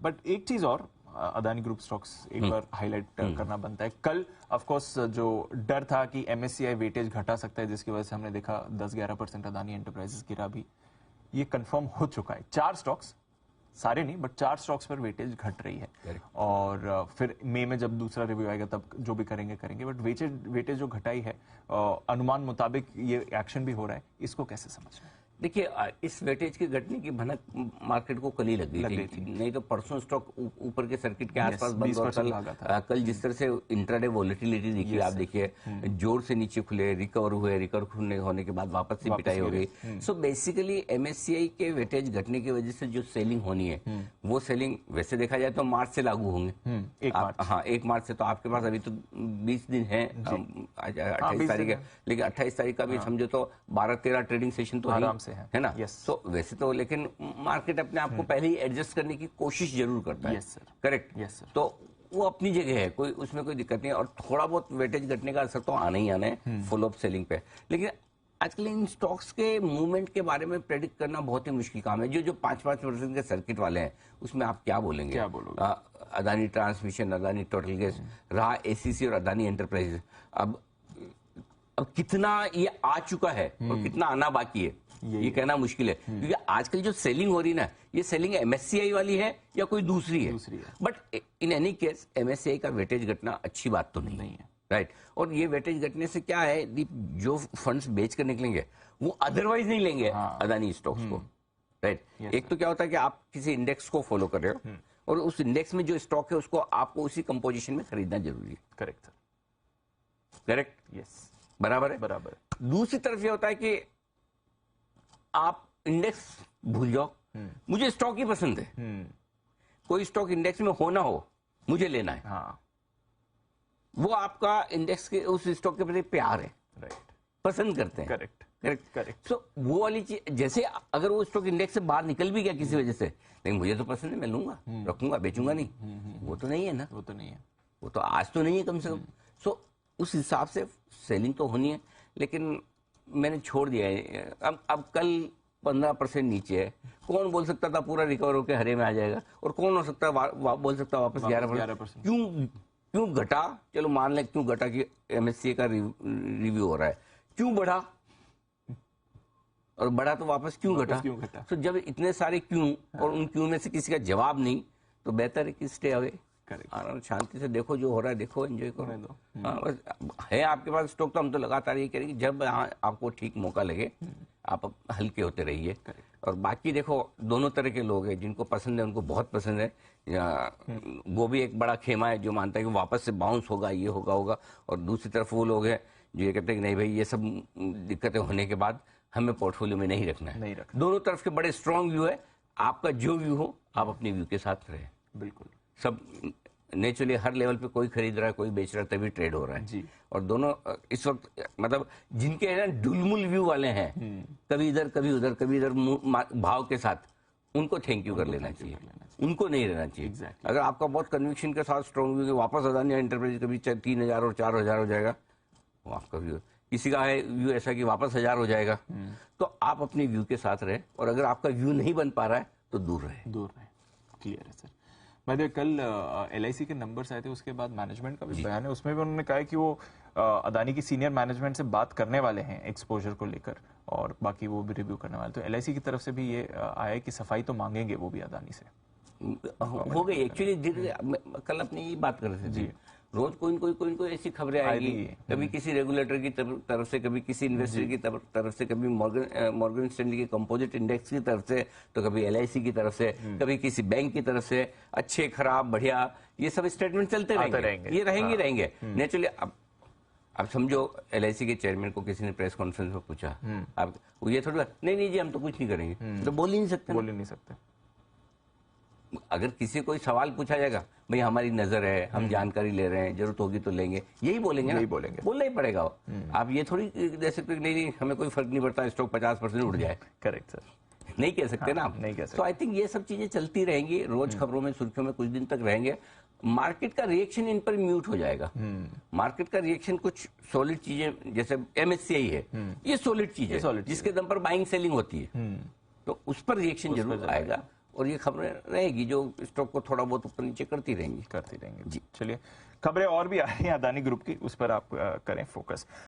But एक चीज और, अदानी ग्रुप स्टॉक्स एक बार हाईलाइट करना बनता है। कल ऑफ कोर्स जो डर था कि एमएससीआई वेटेज घटा सकता है, जिसकी वजह से हमने देखा 10-11% अदानी एंटरप्राइजेस गिरा भी, ये कंफर्म हो चुका है। 4 स्टॉक्स, सारे नहीं बट 4 स्टॉक्स पर वेटेज घट रही है। और फिर मई में जब दूसरा रिव्यू आएगा तब जो भी करेंगे, बट वेटेज जो घटाई है अनुमान मुताबिक ये एक्शन भी हो रहा है, इसको कैसे समझना है? देखिए, इस वेटेज के घटने की भनक मार्केट को कल ही लग गई थी। नहीं तो परसों स्टॉक ऊपर के सर्किट के आसपास बंद, और कल जिस तरह से इंट्राडे वॉलेटिलिटी दिखी, आप देखिए जोर से नीचे खुले, रिकवर हुए, रिकवर होने के बाद वापस से पिटाई हो गई। सो बेसिकली एमएससीआई के वेटेज घटने की वजह से जो सेलिंग होनी है, वो सेलिंग वैसे देखा जाए तो मार्च से लागू होंगे। 1 मार्च से। तो आपके पास अभी तो 20 दिन है, 28 तारीख है, लेकिन 28 तारीख का भी समझो तो 12-13 ट्रेडिंग सेशन तो आराम से है ना। तो वैसे तो लेकिन मार्केट अपने आप को पहले ही एडजस्ट करने की कोशिश जरूर करता है। करेक्ट। तो वो अपनी जगह है, कोई उसमें कोई दिक्कत नहीं है। और थोड़ा बहुत वेटेज घटने का असर तो आना ही आना है फॉलो अप सेलिंग पे। लेकिन आजकल इन स्टॉक्स के मूवमेंट के बारे में प्रेडिक्ट करना बहुत ही मुश्किल काम है। जो 5-5% के सर्किट वाले हैं, उसमें आप क्या बोलेंगे? Adani transmission, Adani total gas रहा, एसीसी और अदानी एंटरप्राइजेस। अब कितना ये आ चुका है और कितना आना बाकी है, ये कहना मुश्किल है। क्योंकि आजकल जो सेलिंग हो रही है ना, ये सेलिंग एमएससीआई वाली है या कोई दूसरी है। But in any case MSCI का वेटेज घटना अच्छी बात तो नहीं है, राइट। और ये वेटेज घटने से क्या है, जो फंड्स बेच कर निकलेंगे वो अदरवाइज नहीं लेंगे अदानी स्टॉक्स को, राइट। एक तो क्या होता है कि आप किसी इंडेक्स को फॉलो कर रहे हो और उस इंडेक्स में जो स्टॉक है उसको आपको उसी कंपोजिशन में खरीदना जरूरी है। करेक्ट सर, करेक्ट, यस, बराबर है। बराबर। दूसरी तरफ ये होता है कि आप इंडेक्स भूल जाओ, मुझे स्टॉक ही पसंद है, कोई स्टॉक इंडेक्स में हो ना हो मुझे लेना है। वो आपका इंडेक्स के उस स्टॉक के प्रति प्यार है, राइट, पसंद करते हैं। Correct, correct, correct. सो वो वाली चीज, जैसे अगर वो स्टॉक इंडेक्स से बाहर निकल भी गया किसी वजह से, लेकिन मुझे तो पसंद है, मैं लूंगा, रखूंगा, बेचूंगा नहीं। वो तो नहीं है ना, वो तो नहीं है, वो तो आज तो नहीं है कम से कम। सो उस हिसाब से सेलिंग तो होनी है, लेकिन मैंने छोड़ दिया है। अब कल 15% नीचे है, कौन बोल सकता था पूरा रिकवर होकर हरे में आ जाएगा, और कौन हो सकता है बोल सकता है वापस 11%। क्यों घटा? चलो मान लें क्यों घटा कि एमएससीआई का रिव्यू हो रहा है, क्यों बढ़ा? और बढ़ा तो वापस क्यों घटा? तो जब इतने सारे क्यों और उन क्यों में से किसी का जवाब नहीं, तो बेहतर है कि स्टे अवे, आराम शांति से देखो, जो हो रहा है देखो, एंजॉय करो दो। बस है आपके पास स्टॉक, तो हम तो लगातार ये करेंगे, जब आपको ठीक मौका लगे आप हल्के होते रहिए। और बाकी देखो, दोनों तरह के लोग हैं, जिनको पसंद है उनको बहुत पसंद है, वो भी एक बड़ा खेमा है जो मानता है कि वापस से बाउंस होगा, ये होगा। और दूसरी तरफ वो लोग हैं जो ये कहते हैं कि नहीं भाई, ये सब दिक्कतें होने के बाद हमें पोर्टफोलियो में नहीं रखना है। दोनों तरफ के बड़े स्ट्रांग व्यू है, आपका जो व्यू हो आप अपने व्यू के साथ रहे। बिल्कुल, सब नेचुरली हर लेवल पे कोई खरीद रहा है, कोई बेच रहा है, तभी ट्रेड हो रहा है जी। और दोनों इस वक्त मतलब जिनके है ना डुलमुल व्यू वाले हैं, कभी इधर कभी उधर, कभी इधर भाव के साथ, उनको थैंक यू कर लेना चाहिए, उनको नहीं रहना चाहिए। अगर आपका बहुत कन्विक्शन के साथ स्ट्रॉन्ग व्यू वापस अदानी एंटरप्राइज कभी 3000 और 4000 हो जाएगा, वो आपका व्यू। किसी का है व्यू ऐसा कि वापस 1000 हो जाएगा, तो आप अपने व्यू के साथ रहे। और अगर आपका व्यू नहीं बन पा रहा है तो दूर रहे। क्लियर है सर। भाई कल एलआईसी के नंबर्स आए थे, उसके बाद मैनेजमेंट का भी बयान है, उसमें भी उन्होंने कहा है कि वो अदानी की सीनियर मैनेजमेंट से बात करने वाले हैं एक्सपोजर को लेकर, और बाकी वो भी रिव्यू करने वाले। तो एलआईसी की तरफ से भी ये आया है कि सफाई तो मांगेंगे वो भी अदानी से। हो गई एक्चुअली, कल अपनी ये बात कर रहे थे जी। रोज कोई ऐसी खबरें आएगी, कभी किसी रेगुलेटर की तरफ से, कभी किसी इन्वेस्टर की तरफ से, कभी मॉर्गन स्टैनली के कंपोजिट इंडेक्स की तरफ से, तो कभी एलआईसी की तरफ से, कभी किसी बैंक की तरफ से। अच्छे खराब बढ़िया ये सब स्टेटमेंट चलते रहेंगे, ये रहेंगे नेचुरली। अब समझो एलआईसी के चेयरमैन को किसी ने प्रेस कॉन्फ्रेंस में पूछा, आप ये थोड़ा नहीं जी हम तो कुछ नहीं करेंगे, तो बोल ही नहीं सकते। अगर किसी कोई सवाल पूछा जाएगा, भाई हमारी नजर है, हम जानकारी ले रहे हैं, जरूरत होगी तो लेंगे, यही बोलेंगे ना, बोलना ही पड़ेगा। आप ये थोड़ी दे सकते नहीं हमें कोई फर्क नहीं पड़ता, स्टॉक 50% उड़ जाए। करेक्ट सर, नहीं कह सकते ना आप, नहीं कह सकते। तो आई थिंक ये सब चीजें चलती रहेंगी, रोज खबरों में, सुर्खियों में कुछ दिन तक रहेंगे। मार्केट का रिएक्शन इन पर म्यूट हो जाएगा। मार्केट का रिएक्शन कुछ सॉलिड चीजें, जैसे एमएससीआई है, ये सॉलिड चीज है जिसके दम पर बाइंग सेलिंग होती है, तो उस पर रिएक्शन जरूर आएगा। और ये खबरें रहेगी जो स्टॉक को थोड़ा बहुत ऊपर नीचे करती रहेंगी जी। चलिए, खबरें और भी आ रही हैं अदानी ग्रुप की, उस पर आप करें फोकस।